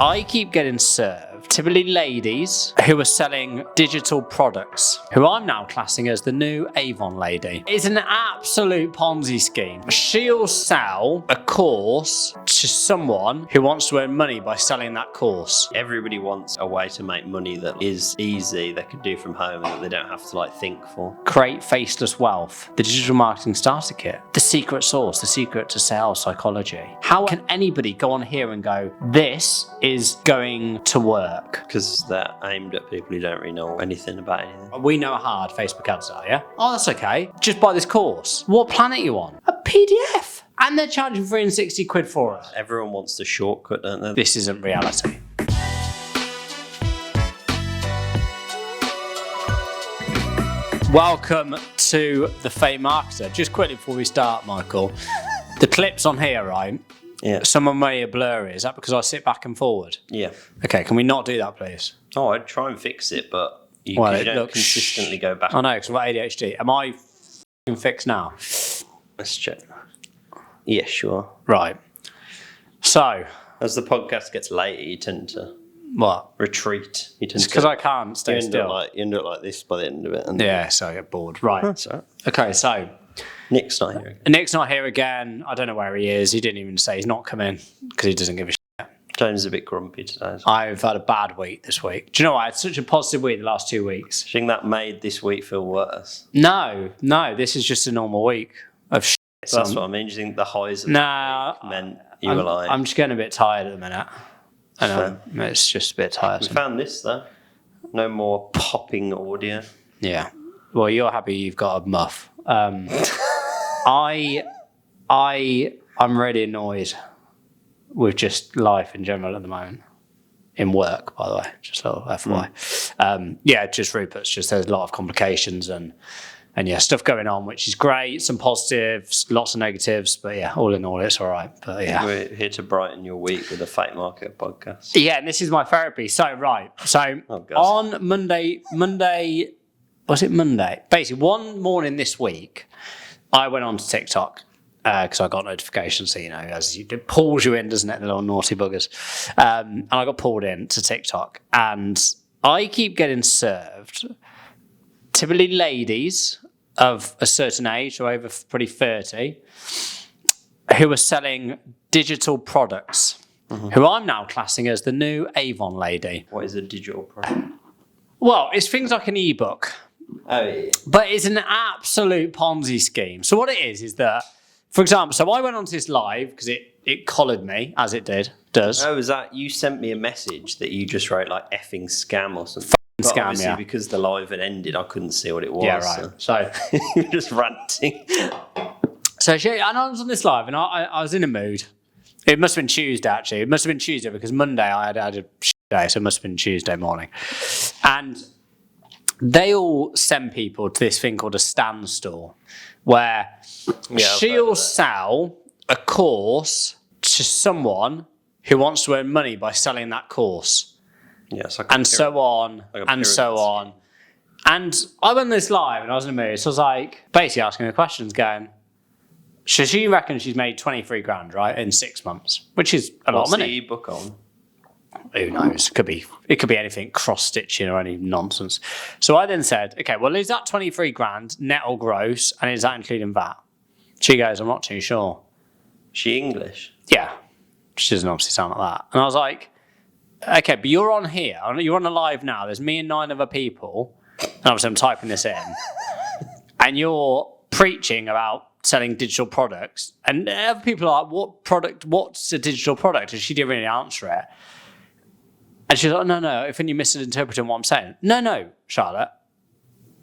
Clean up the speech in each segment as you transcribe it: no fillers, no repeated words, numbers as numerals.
I keep getting served, typically ladies who are selling digital products, who I'm now classing as the new Avon lady. It's an absolute Ponzi scheme. She'll sell a course to someone who wants to earn money by selling that course. Everybody wants a way to make money that is easy, they can do from home and that they don't have to think for. Create faceless wealth. The digital marketing starter kit. The secret sauce, the secret to sales psychology. How can anybody go on here and go, this is going to work? Because they're aimed at people who don't really know anything about anything. We know how hard Facebook ads are, yeah? Oh, that's okay. Just buy this course. What planet are you on? A PDF. And they're charging 360 quid for it. Everyone wants the shortcut, don't they? This isn't reality. Welcome to The Fake Marketer. Just quickly before we start, Michael, the clips on here, right? Yeah. Some of me are blurry. Is that because I sit back and forward? Yeah. Okay, can we not do that, please? Oh, I'd try and fix it, but you don't consistently go back. I know, because I've got ADHD. Am I f***ing fixed now? Let's check. Yeah, sure. Right. So. As the podcast gets later, you tend to retreat. It's because I can't stay still. You end up like this by the end of it. Yeah, so I get bored. Right. That's all right. Okay, so. Nick's not here again. Nick's not here again. I don't know where he is. He didn't even say he's not coming because he doesn't give a shit. James is a bit grumpy today. I've had a bad week this week. Do you know what? I had such a positive week the last 2 weeks. Do you think that made this week feel worse? No. This is just a normal week of shit. So that's what I mean. Do you think the highs of the week meant you were like... I'm just getting a bit tired at the minute. I know. It's just a bit tiresome. We found this, though. No more popping audio. Yeah. Well, you're happy you've got a muff. I'm really annoyed with just life in general at the moment. In work, by the way, just a little FYI. Yeah, just Rupert's just there's a lot of complications and yeah, stuff going on, which is great. Some positives, lots of negatives, but yeah, all in all, it's all right. But yeah, we're here to brighten your week with a Fake Marketer podcast. Yeah, and this is my therapy. So on Monday. Was it Monday? Basically, one morning this week, I went on to TikTok because I got notifications. So, as it pulls you in, doesn't it, the little naughty buggers? And I got pulled in to TikTok. And I keep getting served, typically ladies of a certain age or over probably 30, who are selling digital products, who I'm now classing as the new Avon lady. What is a digital product? Well, it's things like an ebook. Oh, yeah. But it's an absolute Ponzi scheme. So what it is that, for example, so I went onto this live because it collared me, as it does. Oh, is that, you sent me a message that you just wrote like effing scam or something? Scam, obviously, yeah. Because the live had ended, I couldn't see what it was. Yeah, right. So you're just ranting. So and I was on this live and I was in a mood. It must have been Tuesday, actually. It must have been Tuesday because Monday I had a shit day, so it must have been Tuesday morning. And they all send people to this thing called a standstill, where she'll sell a course to someone who wants to earn money by selling that course. Yes, and so on, and so on. And I went this live and I was in a mood, so I was like, basically asking her questions, going, so she reckons she's made 23 grand, right, in 6 months, which is a lot of money. What's the ebook on? Who knows? It could be anything, cross-stitching or any nonsense. So I then said, okay, well, is that 23 grand net or gross, and is that including VAT? She goes, I'm not too sure. Is she English? Yeah. She doesn't obviously sound like that. And I was like, okay, but you're on here. You're on a live now. There's me and 9 other people. And obviously I'm typing this in. And you're preaching about selling digital products. And other people are like, what's a digital product? And she didn't really answer it. And she's like, no, I think you're misinterpreting what I'm saying. No, Charlotte.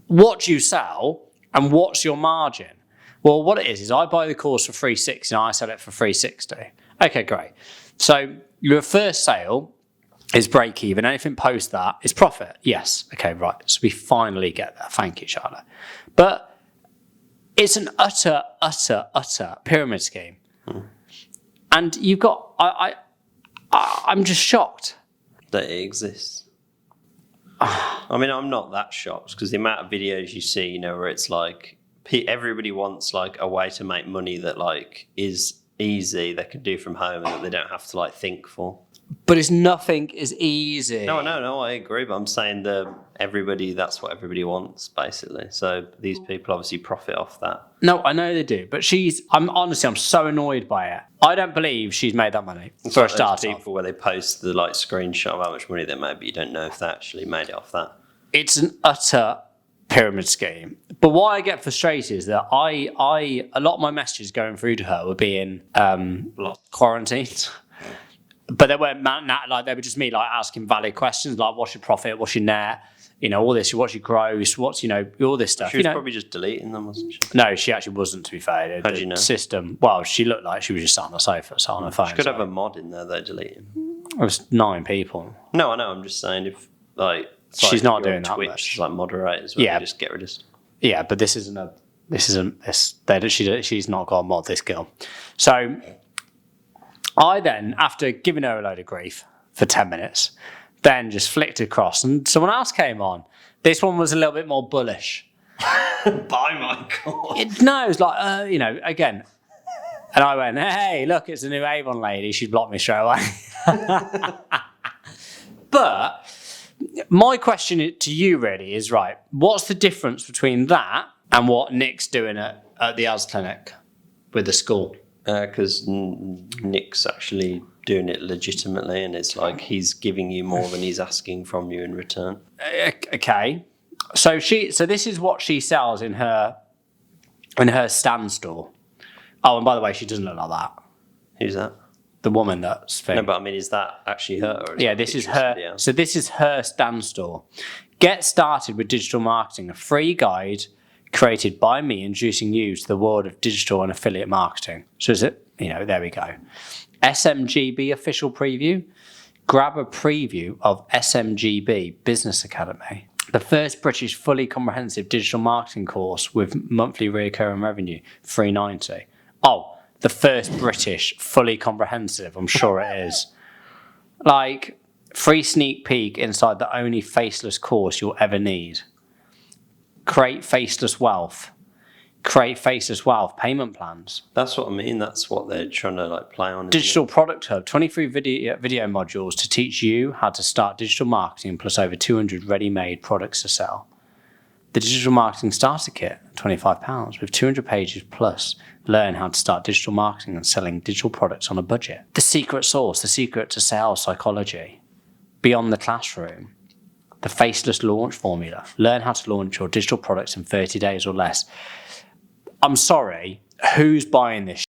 What do you sell and what's your margin? Well, what it is I buy the course for $360 and I sell it for $360. Okay, great. So your first sale is break even. Anything post that is profit. Yes. Okay, right. So we finally get there. Thank you, Charlotte. But it's an utter pyramid scheme. And you've got, I'm just shocked that it exists. I mean, I'm not that shocked because the amount of videos you see, where it's like everybody wants like a way to make money that like is easy they could do from home and that they don't have to like think for. But it's nothing is easy. No, I agree. But I'm saying that's what everybody wants, basically. So these people obviously profit off that. No, I know they do. But I'm so annoyed by it. I don't believe she's made that money for a start. People where they post the like screenshot of how much money they made, but you don't know if they actually made it off that. It's an utter pyramid scheme. But what I get frustrated is that a lot of my messages going through to her were being quarantined. But they weren't like they were just me like asking valid questions like what's your profit, what's your net, all this, what's your gross, what's all this stuff. She was probably just deleting them, wasn't she? No, she actually wasn't. To be fair, how do you know? System. Well, she looked like she was just sat on the sofa, sat on her phone. She could have a mod in there though, deleting. It was 9 people. No, I know. I'm just saying if like she's not doing that Twitch, much. like moderators, where they just get rid of. Yeah, but this isn't. She's not got a mod. This girl. So. I then, after giving her a load of grief for 10 minutes, then just flicked across and someone else came on. This one was a little bit more bullish. Bye, Michael. It was like, again. And I went, hey, look, it's the new Avon lady. She blocked me straight away. But my question to you really is, right, what's the difference between that and what Nick's doing at the AS clinic with the school? Because Nick's actually doing it legitimately, and it's like he's giving you more than he's asking from you in return. Okay, so this is what she sells in her stand store. Oh, and by the way, she doesn't look like that. Who's that? The woman that's thing. No, but I mean, is that actually her? Or yeah, this is her. So this is her stand store. Get started with digital marketing, a free guide created by me, introducing you to the world of digital and affiliate marketing. So is it, there we go. SMGB official preview. Grab a preview of SMGB Business Academy, the first British fully comprehensive digital marketing course with monthly recurring revenue, $390. Oh, the first British fully comprehensive, I'm sure it is. Like, free sneak peek inside the only faceless course you'll ever need. Create faceless wealth. Payment plans. That's what I mean. That's what they're trying to like play on. Digital product hub, 23 video modules to teach you how to start digital marketing, plus over 200 ready-made products to sell. The digital marketing starter kit, £25 with 200 pages plus. Learn how to start digital marketing and selling digital products on a budget. The secret sauce, the secret to sales psychology. Beyond the classroom. The faceless launch formula. Learn how to launch your digital products in 30 days or less. I'm sorry, who's buying this shit?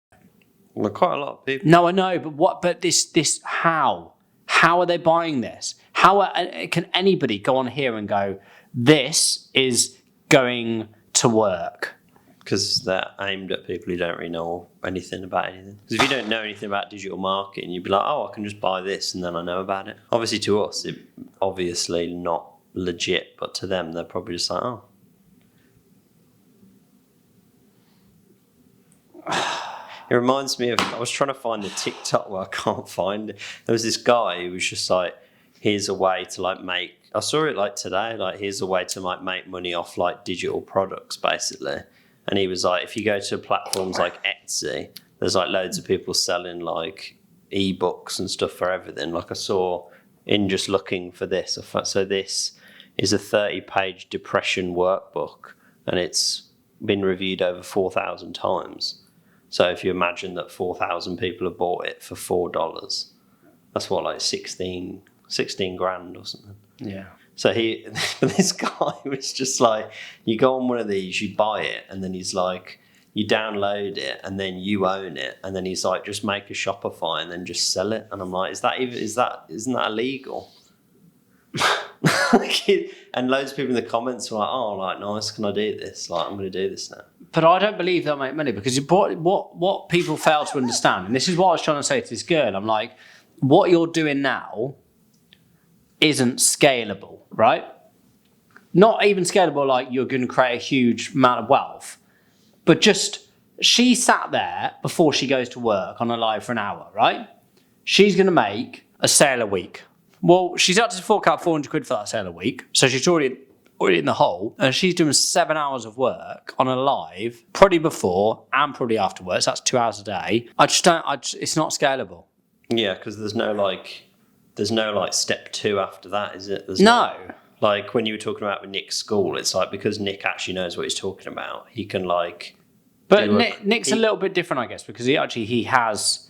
Well, quite a lot of people. No, I know, but this how? How are they buying this? Can anybody go on here and go, this is going to work? Because they're aimed at people who don't really know anything about anything. Because if you don't know anything about digital marketing, you'd be like, oh, I can just buy this and then I know about it. Obviously to us, it's obviously not legit, but to them, they're probably just like, oh. It reminds me of, I was trying to find the TikTok where I can't find it. There was this guy who was just like, here's a way to like make, I saw it like today, like here's a way to like make money off like digital products basically. And he was like, if you go to platforms like Etsy, there's like loads of people selling like ebooks and stuff for everything. Like I saw in just looking for this. So this is a 30-page depression workbook and it's been reviewed over 4,000 times. So if you imagine that 4,000 people have bought it for $4, that's what, like 16 grand or something. Yeah. So this guy was just like, you go on one of these, you buy it, and then he's like, you download it, and then you own it, and then he's like, just make a Shopify and then just sell it. And I'm like, isn't that illegal? And loads of people in the comments were like, oh, like, nice, can I do this? Like, I'm going to do this now. But I don't believe they'll make money because what people fail to understand, and this is what I was trying to say to this girl, I'm like, what you're doing now isn't scalable, right? Not even scalable like you're going to create a huge amount of wealth, but just she sat there before she goes to work on a live for an hour, right? She's going to make a sale a week. Well, she's had to fork out 400 quid for that sale a week, so she's already already in the hole, and she's doing 7 hours of work on a live, probably before and probably afterwards. That's 2 hours a day. It's not scalable. Yeah, because there's no step 2 after that, is it? There's No. Like when you were talking about with Nick's school, it's like because Nick actually knows what he's talking about, he can like. But Nick's a little bit different, I guess, because he helps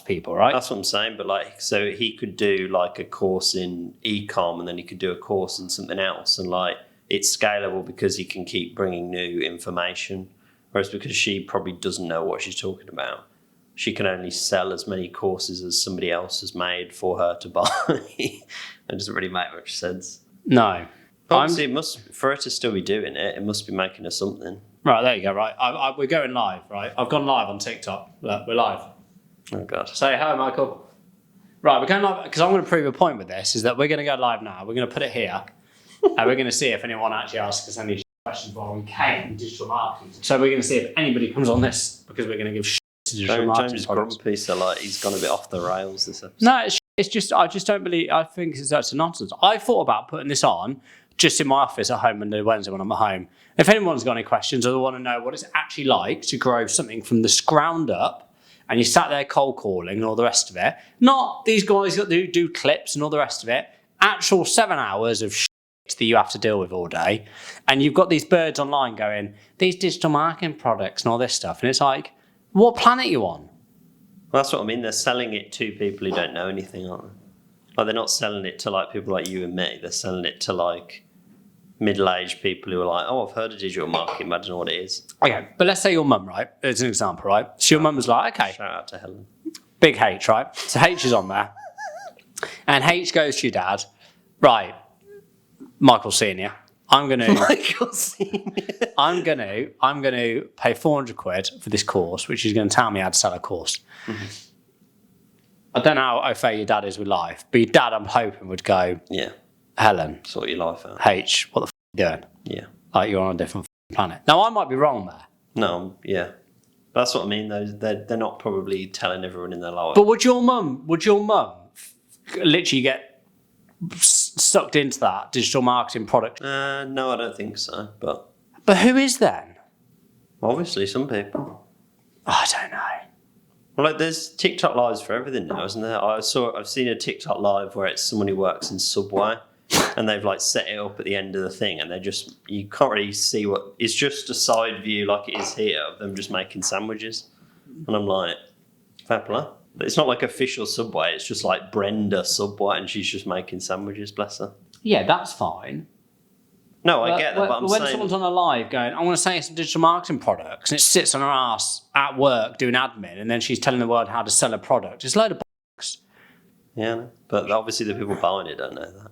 people, right? That's what I'm saying. But like, so he could do like a course in e-com, and then he could do a course in something else, and like it's scalable because he can keep bringing new information. Whereas because she probably doesn't know what she's talking about, she can only sell as many courses as somebody else has made for her to buy. It doesn't really make much sense. No. Obviously, for her to still be doing it, it must be making her something. Right, there you go, right. We're going live, right? I've gone live on TikTok. Look, we're live. Oh, God. Say hi, Michael. Right, we're going live, because I'm going to prove a point with this, is that we're going to go live now. We're going to put it here, and we're going to see if anyone actually asks us any questions while we came digital marketing. So we're going to see if anybody comes on this, because we're going to give to digital marketing. James is grumpy, so like he's gone a bit off the rails this episode. No, it's just, I just don't believe, I think that's a nonsense. I thought about putting this on just in my office at home Monday, Wednesday when I'm at home. If anyone's got any questions or they want to know what it's actually like to grow something from the ground up, and you sat there cold calling and all the rest of it, not these guys that do clips and all the rest of it, actual 7 hours of shit that you have to deal with all day, and you've got these birds online going, these digital marketing products and all this stuff, and it's like, what planet are you on? Well, that's what I mean. They're selling it to people who don't know anything, aren't they? Like they're not selling it to like people like you and me. They're selling it to like middle-aged people who are like, oh, I've heard of digital marketing, but I don't know what it is. Okay, but let's say your mum, right? As an example, right? So your mum was like, okay. Shout out to Helen. Big H, right? So H is on there. And H goes to your dad, right, Michael Senior, I'm gonna pay 400 quid for this course, which is gonna tell me how to sell a course. Mm-hmm. I don't know how fair your dad is with life, but your dad, I'm hoping, would go, yeah, Helen, sort your life out. H, what the f are you doing? Yeah. Like you're on a different planet. Now I might be wrong there. No, yeah. That's what I mean. They're not probably telling everyone in their life. But would your mum literally get sucked into that digital marketing product? No, I don't think so. But who is then? Obviously, some people. I don't know. Well, like there's TikTok lives for everything now, isn't there? I've seen a TikTok live where it's someone who works in Subway, and they've like set it up at the end of the thing, and you can't really see what. It's just a side view like it is here of them just making sandwiches, and I'm like, fair play. But it's not like official Subway. It's just like Brenda Subway, and she's just making sandwiches. Bless her. Yeah, that's fine. No, I get that, but I'm when saying... someone's on a live going, I want to say some digital marketing products, and it sits on her ass at work doing admin, and then she's telling the world how to sell a product. It's a load of bollocks. Yeah, but obviously the people buying it don't know that.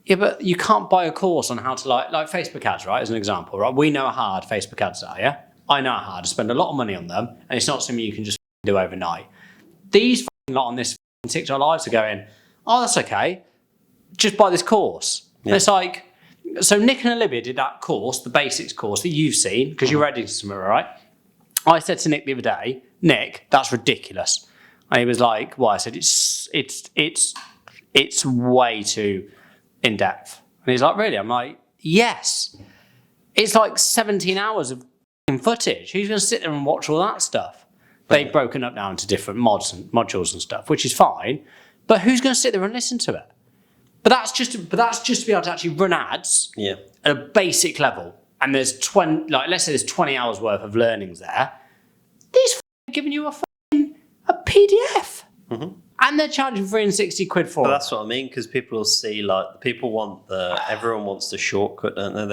Yeah, but you can't buy a course on how to like Facebook ads, right, as an example, right? We know how hard Facebook ads are, yeah? I know how hard to spend a lot of money on them, and it's not something you can just do overnight. These lot on this TikTok lives are going, oh, that's okay. Just buy this course. Yeah. And it's like... So Nick and Olivia did that course, the basics course that you've seen, because you're editing somewhere, right? I said to Nick the other day, Nick, that's ridiculous. And he was like, why? I said, it's way too in-depth. And he's like, really? I'm like, yes. It's like 17 hours of footage. Who's going to sit there and watch all that stuff? They've broken up now into different modules and stuff, which is fine. But who's going to sit there and listen to it? But that's just to be able to actually run ads at a basic level. And there's 20, like let's say there's 20 hours worth of learnings there. These giving you a PDF, and they're charging 360 quid for it. But that's what I mean, because people will see like people want everyone wants the shortcut, don't they?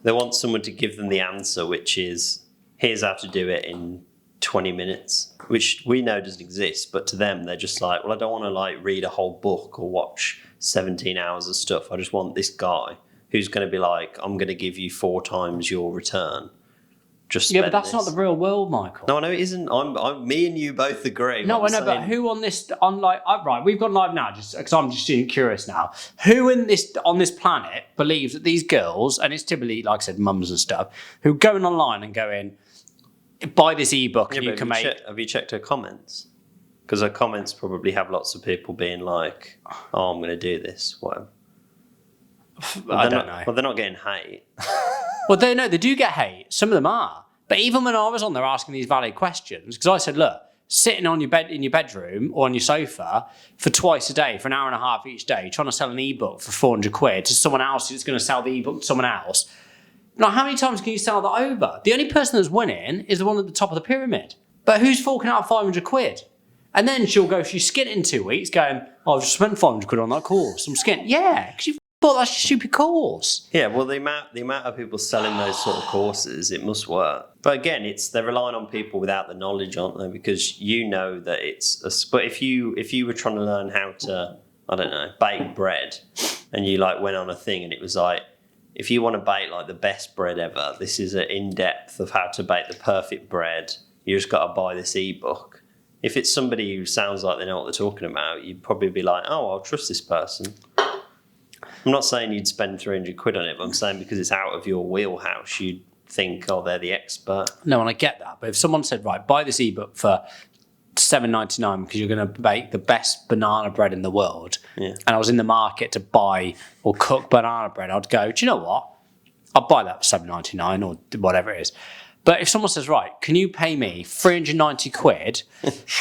They want someone to give them the answer, which is here's how to do it in 20 minutes, which we know doesn't exist, but to them they're just like, well, I don't want to like read a whole book or watch 17 hours of stuff. I just want this guy who's going to be like, I'm going to give you 4 times your return. Just but that's not the real world, Michael. No, it isn't. Me and you both agree. No, I know, but who on this right? We've gone live now, just because I'm just curious now. Who on this planet believes that these girls, and it's typically like I said, mums and stuff, who going online and going, buy this ebook and you can make... Have you checked her comments? Because her comments probably have lots of people being like, "Oh, I'm going to do this." Whatever. I don't know. Well, they're not getting hate. Well, they do get hate. Some of them are. But even when I was on there asking these valid questions, because I said, look, sitting on your bed in your bedroom or on your sofa for twice a day, for an hour and a half each day, trying to sell an ebook for 400 quid to someone else who's going to sell the ebook to someone else. Now, how many times can you sell that over? The only person that's winning is the one at the top of the pyramid. But who's forking out 500 quid? And then she'll skint in 2 weeks going, oh, I've just spent 500 quid on that course. I'm skint. Yeah, because you bought that stupid course. Yeah, well, the amount of people selling those sort of courses, it must work. But again, they're relying on people without the knowledge, aren't they? Because you know that but if you were trying to learn how to, I don't know, bake bread, and you like went on a thing and it was like, if you want to bake like the best bread ever, this is an in-depth of how to bake the perfect bread. You just got to buy this ebook. If it's somebody who sounds like they know what they're talking about, you'd probably be like, oh, I'll trust this person. I'm not saying you'd spend 300 quid on it, but I'm saying because it's out of your wheelhouse, you'd think, oh, they're the expert. No, and I get that. But if someone said, right, buy this ebook for $7.99 because you're going to bake the best banana bread in the world, and I was in the market to buy or cook banana bread, I'd go, do you know what? I'll buy that for $7.99 or whatever it is. But if someone says, right, can you pay me 390 quid,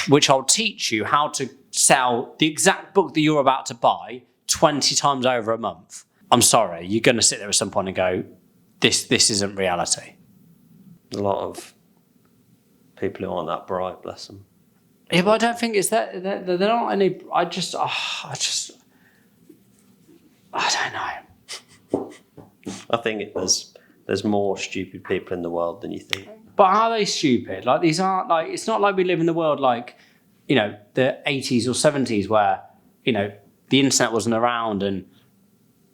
which I'll teach you how to sell the exact book that you're about to buy 20 times over a month, I'm sorry, you're going to sit there at some point and go, this isn't reality. A lot of people who aren't that bright, bless them. Yeah, but I don't think it's that. They're not any. I don't know. I think there's more stupid people in the world than you think. But are they stupid? Like, these aren't like. It's not like we live in the world like, the 80s or 70s where, the internet wasn't around and,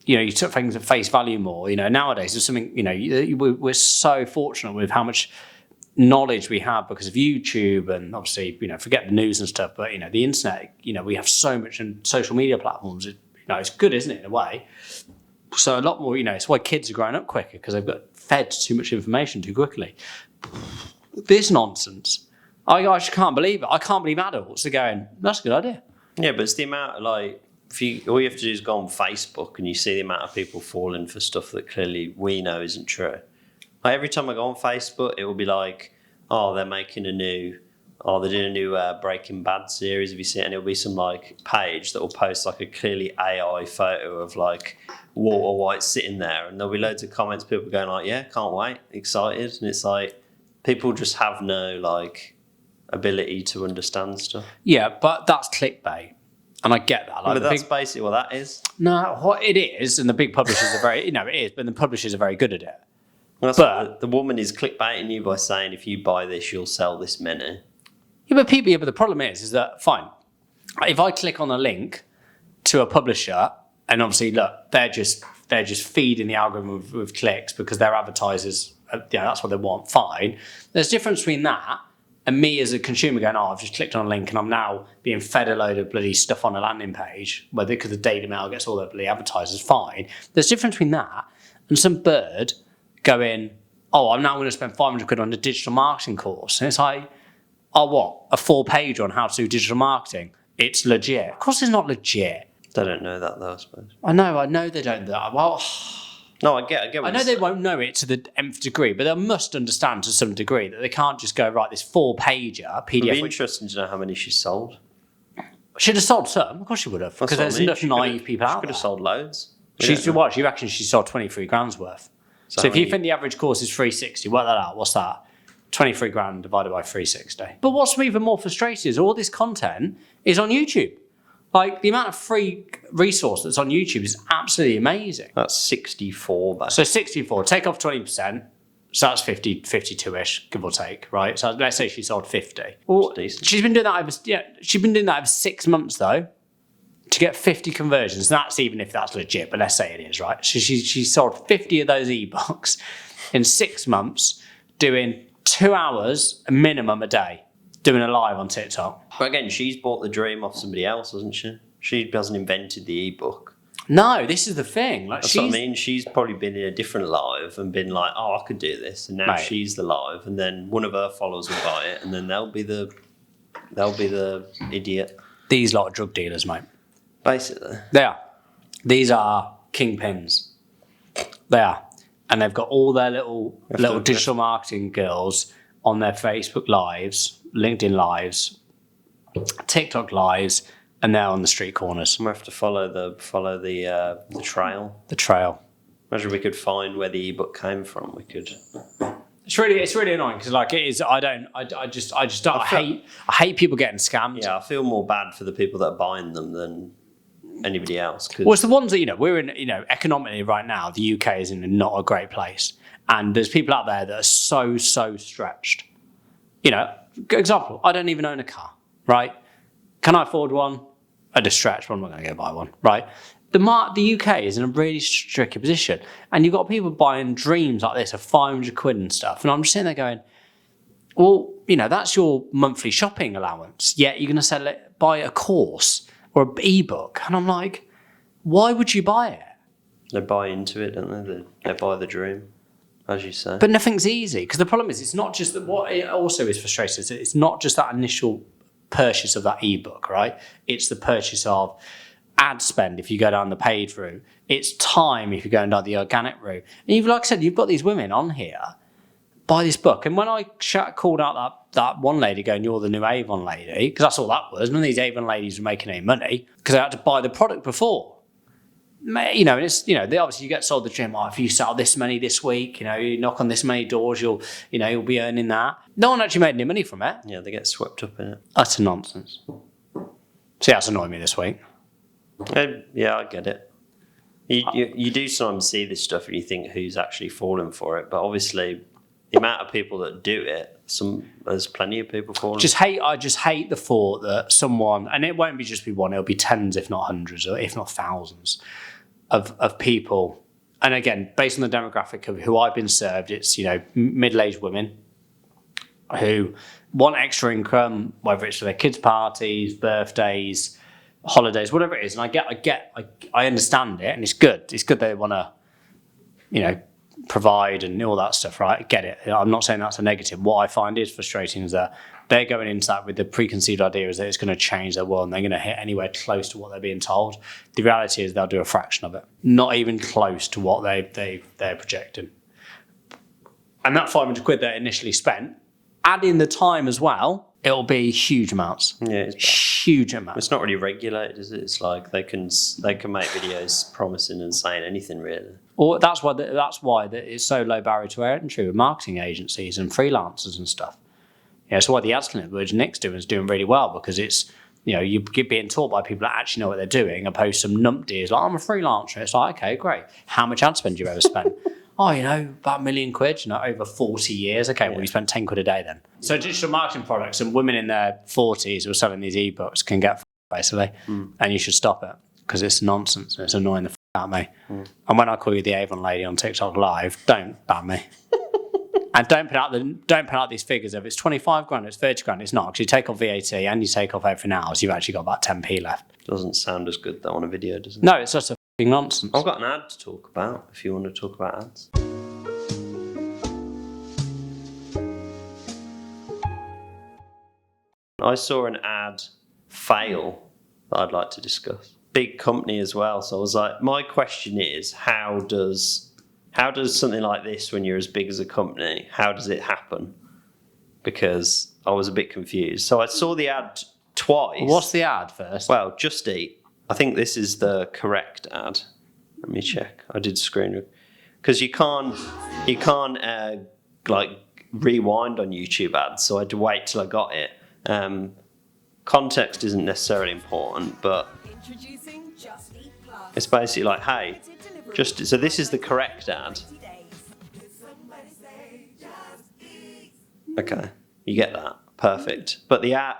you took things at face value more. Nowadays there's something, we're so fortunate with how much knowledge we have because of YouTube and obviously, forget the news and stuff, but, the internet, we have so much in social media platforms. It's good, isn't it, in a way? So a lot more, it's why kids are growing up quicker because they've got fed too much information too quickly. This nonsense. I just can't believe it. I can't believe adults are going, that's a good idea. Yeah, but it's the amount of all you have to do is go on Facebook and you see the amount of people falling for stuff that clearly we know isn't true. Like every time I go on Facebook, it will be like, oh, they're doing a new Breaking Bad series. Have you seen it? And it'll be some page that will post a clearly AI photo of Walter White sitting there, and there'll be loads of comments, people going like, yeah, can't wait, excited, and it's like people just have no ability to understand stuff. Yeah, but that's clickbait. And I get that. But that's basically what that is. No, what it is, and the big publishers are very, it is, but the publishers are very good at it. But the woman is clickbaiting you by saying, if you buy this, you'll sell this many. Yeah, but the problem is that, fine, if I click on a link to a publisher, and obviously, look, they're just feeding the algorithm with clicks because they're advertisers, that's what they want, fine. There's a difference between that and me as a consumer going, oh, I've just clicked on a link and I'm now being fed a load of bloody stuff on a landing page, because the Daily Mail gets all the bloody advertisers, fine. There's a difference between that and some bird going, oh, I'm now going to spend 500 quid on a digital marketing course. And it's like, oh, what? A 4-page on how to do digital marketing? It's legit. Of course it's not legit. They don't know that though, I suppose. I know they don't know that. Well, no, I get I know they won't know it to the nth degree, but they must understand to some degree that they can't just go, right, this 4-pager PDF. It'd be interesting to know how many she sold. She'd have sold some. Of course she would have. Because there's enough naive people out there. She could have sold loads. She reckons she sold 23 grand's worth. So if you think the average course is 360, work that out. What's that? 23 grand divided by 360. But what's even more frustrating is all this content is on YouTube. The amount of free resource that's on YouTube is absolutely amazing. That's 64, back. So 64, take off 20%, so that's 50, 52-ish, give or take, right? So let's say she sold 50. Well, she's been doing that over 6 months though, to get 50 conversions. And that's even if that's legit, but let's say it is, right? So she sold 50 of those ebooks in 6 months, doing 2 hours minimum a day. Doing a live on TikTok. But again, she's bought the dream off somebody else, hasn't she? She hasn't invented the ebook. No, this is the thing. That's what I mean. She's probably been in a different live and been like, oh, I could do this. And now she's the live. And then one of her followers will buy it. And then they'll be the They'll be the idiot. These lot are drug dealers, mate. Basically. They are. These are kingpins. They are. And they've got all their little digital marketing girls on their Facebook lives, LinkedIn lives, TikTok lives, and they're on the street corners. We have to follow the trail. The trail. Imagine we could find where the ebook came from. We could. It's really annoying because like it is. I just don't. I hate people getting scammed. Yeah, I feel more bad for the people that are buying them than anybody else. Well, it's the ones that we're in. Economically right now, the UK is in not a great place, and there's people out there that are so stretched. Example: I don't even own a car. Right? Can I afford one? At a stretch, but I'm not going to go buy one. Right? The UK is in a really tricky position, and you've got people buying dreams like this of 500 quid and stuff, and I'm just sitting there going, well, that's your monthly shopping allowance, yet you're going to buy a course or an ebook, and I'm like, why would you buy it? They buy into it, don't they? They buy the dream, as you say. But nothing's easy, because the problem is it's not just that. What it also is frustrating is it's not just that initial purchase of that ebook, right? It's the purchase of ad spend if you go down the paid route. It's time if you're going down the organic route. And like I said, you've got these women on here buy this book. And when I called out that one lady going, you're the new Avon lady, because that's all that was. None of these Avon ladies were making any money because they had to buy the product before. And it's they obviously you get sold the dream. If you sell this many this week, you knock on this many doors, you'll be earning that. No one actually made any money from it. Yeah, they get swept up in it. Utter nonsense. See, that's annoying me this week. Yeah, I get it. You do sometimes see this stuff and you think who's actually falling for it, but obviously the amount of people that do it, there's plenty of people falling. I just hate the thought that someone, and it won't be just be one, it'll be tens, if not hundreds, or if not thousands of people. And again, based on the demographic of who I've been served, it's middle-aged women who want extra income, whether it's for their kids' parties, birthdays, holidays, whatever it is. And I understand it, and it's good. It's good they want to, provide and all that stuff, right? I get it. I'm not saying that's a negative. What I find is frustrating is that they're going into that with the preconceived idea is that it's going to change their world and they're going to hit anywhere close to what they're being told. The reality is they'll do a fraction of it, not even close to what they're projecting. And that 500 quid they initially spent, add in the time as well, it'll be huge amounts. Yeah, it's huge amounts. It's not really regulated, is it? It's like they can make videos promising and saying anything really. Or that's why it's so low barrier to entry with marketing agencies and freelancers and stuff. That's why the ads clinic, which Nick's doing, is doing really well because it's you're being taught by people that actually know what they're doing, opposed to some numpties like I'm a freelancer. It's like, okay, great. How much ad spend do you ever spend? Oh, about £1 million quid, over 40 years. Okay, well, you spent 10 quid a day then. So digital marketing products and women in their 40s who are selling these ebooks can get basically, and you should stop it because it's nonsense and it's annoying the out of me. And when I call you the Avon lady on TikTok Live, don't ban me. And don't put out these figures of it's 25 grand, it's 30 grand. It's not, because you take off VAT and you take off everything else, you've actually got about 10p left. Doesn't sound as good though on a video, does it? No, it's just a f***ing nonsense. I've got an ad to talk about if you want to talk about ads. I saw an ad fail that I'd like to discuss. Big company as well, so I was like, my question is, how does something like this, when you're as big as a company, how does it happen? Because I was a bit confused. So I saw the ad twice. What's the ad first? Well, Just Eat. I think this is the correct ad. Let me check. I did screen because you can't rewind on YouTube ads, so I had to wait till I got it. Context isn't necessarily important, but it's basically like, hey, so this is the correct ad. Okay, you get that. Perfect. But the ad,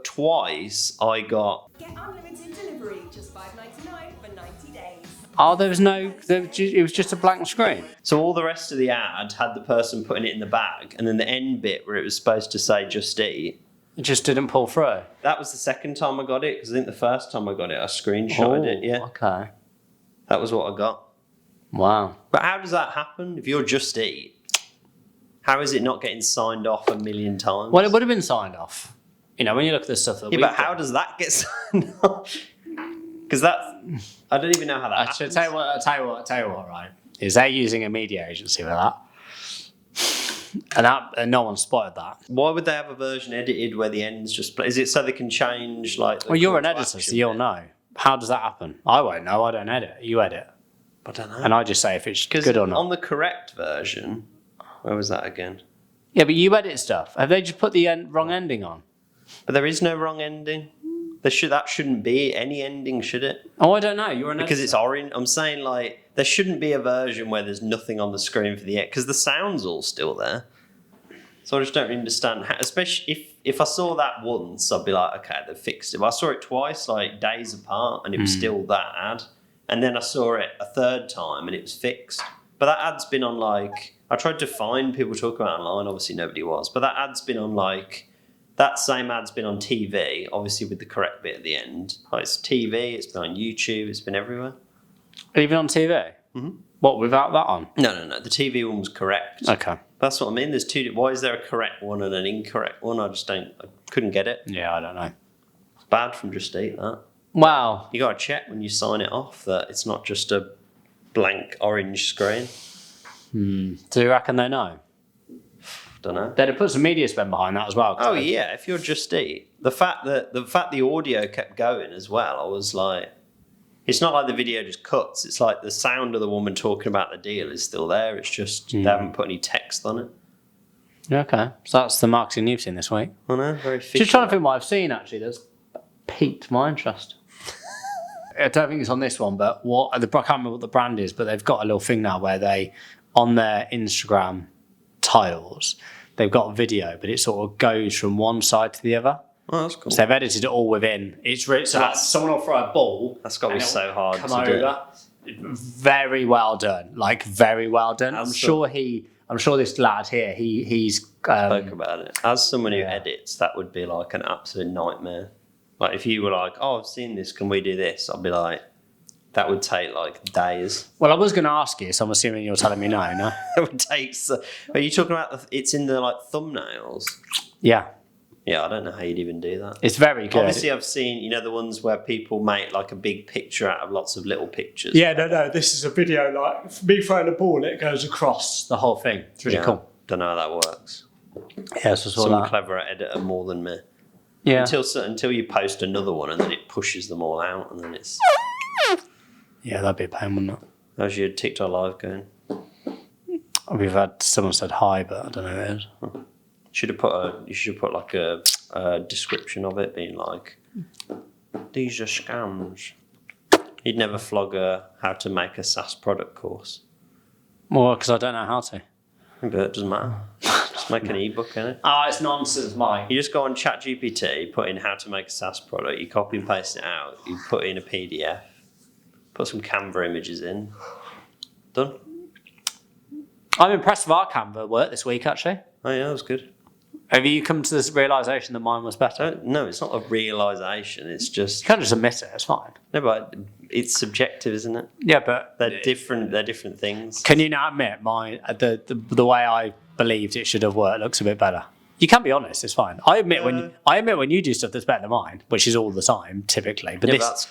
twice I got. Get unlimited delivery, just $5.99 for 90 days. Oh, it was just a blank screen. So all the rest of the ad had the person putting it in the bag, and then the end bit where it was supposed to say Just Eat. It just didn't pull through. That was the second time I got it, because I think the first time I got it, I screenshotted it. Yeah. Okay. That was what I got. Wow. But how does that happen? If you're Just Eat, how is it not getting signed off 1 million times? Well, it would have been signed off. you know, when you look at the stuff that Yeah, we've but how done- does that get signed off? Because I don't even know how that I should happens. tell you what, right? Is they're using a media agency for that. And no one spotted that. Why would they have a version edited where the ends just... Is it so they can change, like... the Well, you're call an to editor, so action you'll bit? know. How does that happen? I won't know. I don't edit. You edit. I don't know. And I just say if it's Because good or not. on the correct version... Where was that again? Yeah, but you edit stuff. Have they just put the wrong ending on? But there is no wrong ending. That shouldn't be any ending, should it? Oh, I don't know. You're an Because editor. it's orange. I'm saying, like, there shouldn't be a version where there's nothing on the screen for the end, because the sound's all still there. So I just don't understand how, especially if I saw that once, I'd be like, okay, they've fixed it. But I saw it twice, like days apart, and it was still that ad. And then I saw it a third time, and it was fixed. But that ad's been on, like, I tried to find people talking about it online. Obviously, nobody was. But that ad's been on, like, that same ad's been on TV, obviously with the correct bit at the end. Like, it's TV, it's been on YouTube, it's been everywhere. Even on TV? Mm-hmm. What, without that on? No. The TV one was correct. Okay. That's what I mean. There's two. Why is there a correct one and an incorrect one? I couldn't get it. Yeah, I don't know. It's bad from Just Eat that. Well, You got to check when you sign it off that it's not just a blank orange screen. do you reckon they know? Don't know. They'd have put some media spend behind that as well. Oh yeah, if you're Just Eat, the fact the audio kept going as well, I was like, it's not like the video just cuts. It's like the sound of the woman talking about the deal is still there. It's just they haven't put any text on it. Okay. So that's the marketing you've seen this week. I know, very. Just trying to think what I've seen actually that's piqued my interest. I don't think it's on this one, but I can't remember what the brand is, but they've got a little thing now where they, on their Instagram tiles, they've got video, but it sort of goes from one side to the other. Oh, that's cool. So they've edited it all within. It's really, so That's- someone will throw a ball. That's gotta be and it'll so hard come to do. over. Very well done. Like very well done. I'm sure this lad here, he's Spoke about it. As someone who yeah. edits, that would be like an absolute nightmare. Like if you were like, "Oh, I've seen this. Can we do this?" I'd be like, that would take like days. Well, I was going to ask you, so I'm assuming you're telling me no. It would take. Are you talking about it's in the like thumbnails? Yeah, Yeah, I don't know how you'd even do that. it's very good. Obviously, I've seen the ones where people make like a big picture out of lots of little pictures. Yeah, no. This is a video like me throwing a ball. It goes across the whole thing. It's really cool. Don't know how that works. Yeah, so Some that. cleverer editor more than me. Yeah, Until you post another one and then it pushes them all out and then it's. yeah, that'd be a pain, wouldn't it? How's your TikTok live going? We've had someone said hi, but I don't know who it is. You should put like a description of it being like, these are scams. You'd never flog a how to make a SaaS product course. Well, because I don't know how to. But it doesn't matter. Just make an ebook, innit? Oh, it's nonsense, Mike. You just go on ChatGPT, put in how to make a SaaS product, you copy and paste it out, you put in a PDF, put some Canva images in. Done. I'm impressed with our Canva work this week, actually. Oh yeah, that was good. Have you come to this realisation that mine was better? No, it's not a realisation, it's just... You can't just admit it, it's fine. No, but it's subjective, isn't it? Yeah, but They're different things. can you now admit mine, the way I believed it should have worked looks a bit better? You can be honest, it's fine. I admit when you do stuff that's better than mine, which is all the time, typically. But Yeah, this,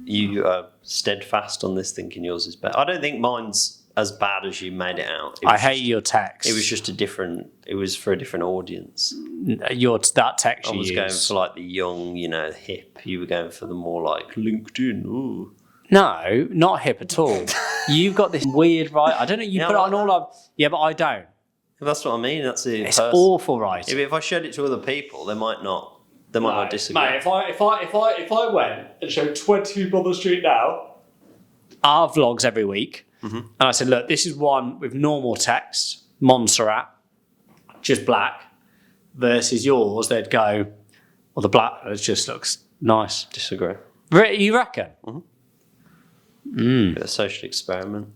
you are steadfast on this thinking yours is better. I don't think mine's as bad as you made it out. I hate your text. It was just it was for a different audience. That text I you was use. going for like the young, hip. You were going for the more like LinkedIn. Ooh. No, not hip at all. You've got this weird I don't know. You Yeah, put it I on like all of. Yeah, but I don't. That's what I mean. That's it. It's awful, right? If I showed it to other people, they might not disagree. Mate, if I went and showed 20 people on the street now, our vlogs every week, and I said, look, this is one with normal text, Montserrat, just black, versus yours, they'd go, well, the black just looks nice. Disagree. You reckon? Bit of social experiment.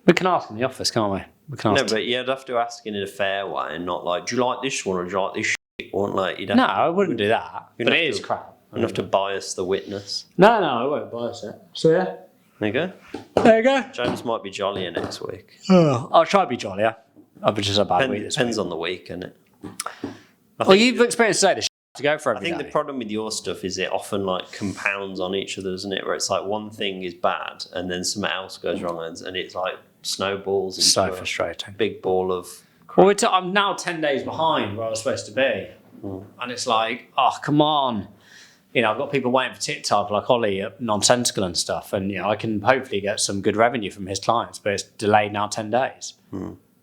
We can ask in the office, can't we? We can ask. No, but you'd have to ask in a fair way and not like, do you like this one or do you like this shit one? Like, you'd have No, I wouldn't do that. You'd But have it to- is crap. You'd have to bias the witness. No, I won't bias it. So yeah, There you go. there you go. James might be jollier next week. I'll try to be jollier. I've just had a bad week this week. Depends on the week, innit? Well, you've experienced today the to go for I every think day. the problem with your stuff is it often like compounds on each other, doesn't it? Where it's like one thing is bad and then something else goes wrong and it's like snowballs into So a frustrating. big ball of. Well, I'm now 10 days behind where I was supposed to be. And it's like, oh, come on. I've got people waiting for TikTok like Ollie at Nonsensical and stuff. And, I can hopefully get some good revenue from his clients, but it's delayed now 10 days.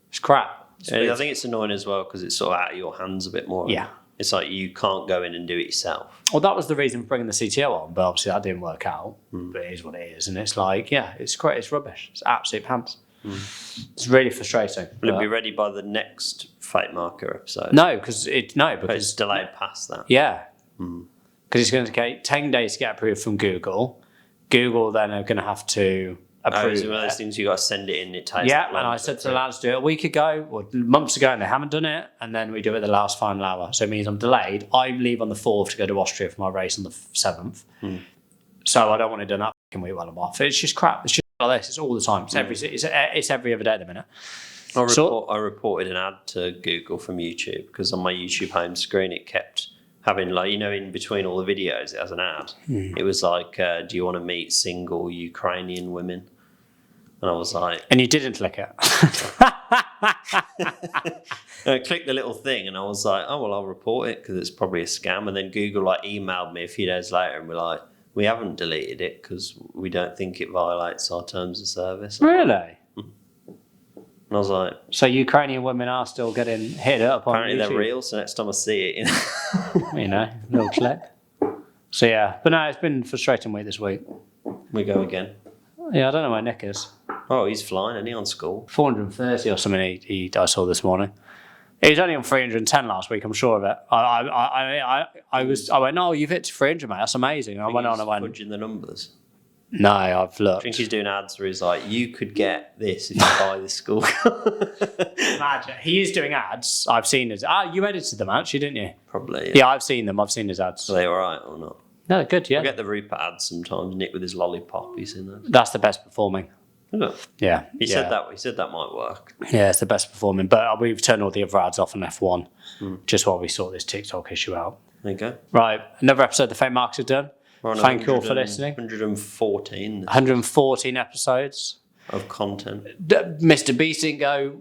It's crap. I think it's annoying as well because it's sort of out of your hands a bit more. Yeah. It's like you can't go in and do it yourself. Well, that was the reason for bringing the CTO on, but obviously that didn't work out. But it is what it is. And it's like, yeah, it's great. It's rubbish. It's absolute pants. It's really frustrating. Will it be ready by the next Fate Marker episode? No, because But it's delayed past that. Yeah. Because it's going to take 10 days to get approved from Google. Google then are going to have to approve It's one of it. those things you got to send it in. It takes. Yeah, that and long I to said to the approve. lads, do it a week ago or months ago, and they haven't done it. And then we do it the last final hour. So it means I'm delayed. I leave on the 4th to go to Austria for my race on the 7th. So I don't want it done that fucking week while I'm off. It's just crap. It's just like this. It's all the time. It's every other day at the minute. I reported an ad to Google from YouTube because on my YouTube home screen it kept having in between all the videos it has an ad. It was like, do you want to meet single Ukrainian women? And I was like, And you didn't click it. I clicked the little thing and I was like, oh well, I'll report it because it's probably a scam. And then Google emailed me a few days later and we're like, we haven't deleted it because we don't think it violates our terms of service. Really? And I was like, So Ukrainian women are still getting hit up on apparently YouTube. they're real. So next time I see it, Little click. So yeah, but no, it's been a frustrating week this week. we go again. Yeah, I don't know where Nick is. Oh, he's flying, isn't he, on school? 430 or something I saw this morning. He was only on 310 last week, I'm sure of it. I went, no, you've hit 300, mate. That's amazing. And I went on and went, fudging the numbers. no, I've looked. I think he's doing ads where he's like, you could get this if you buy this school. Imagine. He is doing ads. I've seen his. You edited them actually, didn't you? Probably. Yeah, I've seen them. I've seen his ads. Are they all right or not? No, they're good, yeah. I get the Rupert ads sometimes. Nick with his lollipop. He's in that. That's the best performing. Is it? Yeah. He said that. He said that might work. Yeah, it's the best performing. But we've turned all the other ads off on F1 just while we sort this TikTok issue out. There you go. Right, another episode of the Fake Marks are done. We're on Thank you all 100 for listening. 114 114 episodes. of content. Mr. Beast didn't go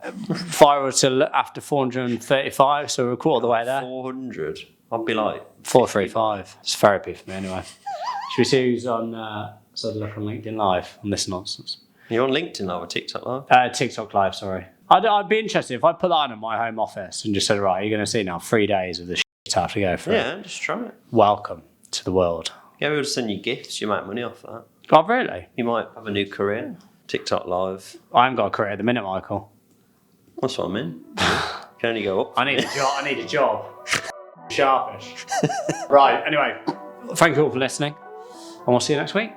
viral till after 435, so we're a quarter of the way there. 400. I'd be like 435. It's therapy for me anyway. Should we see who's on look on LinkedIn Live on this nonsense? You're on LinkedIn Live or TikTok Live? TikTok Live, sorry. I'd be interested if I put that on in my home office and just said, right, you're going to see now 3 days of the shit I have to go through. Yeah, just try it. Welcome to the world. Yeah, we'll send you gifts. You make money off that. Oh, really? You might have a new career. TikTok Live. I haven't got a career at the minute, Michael. That's what I mean. You can only go up. I need a job. Sharpish. Right, anyway, thank you all for listening, and we'll see you next week.